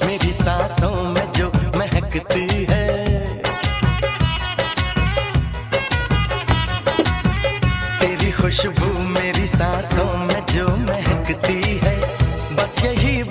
मेरी सांसों में जो महकती है। तेरी खुशबू मेरी सांसों में जो महकती है, बस यही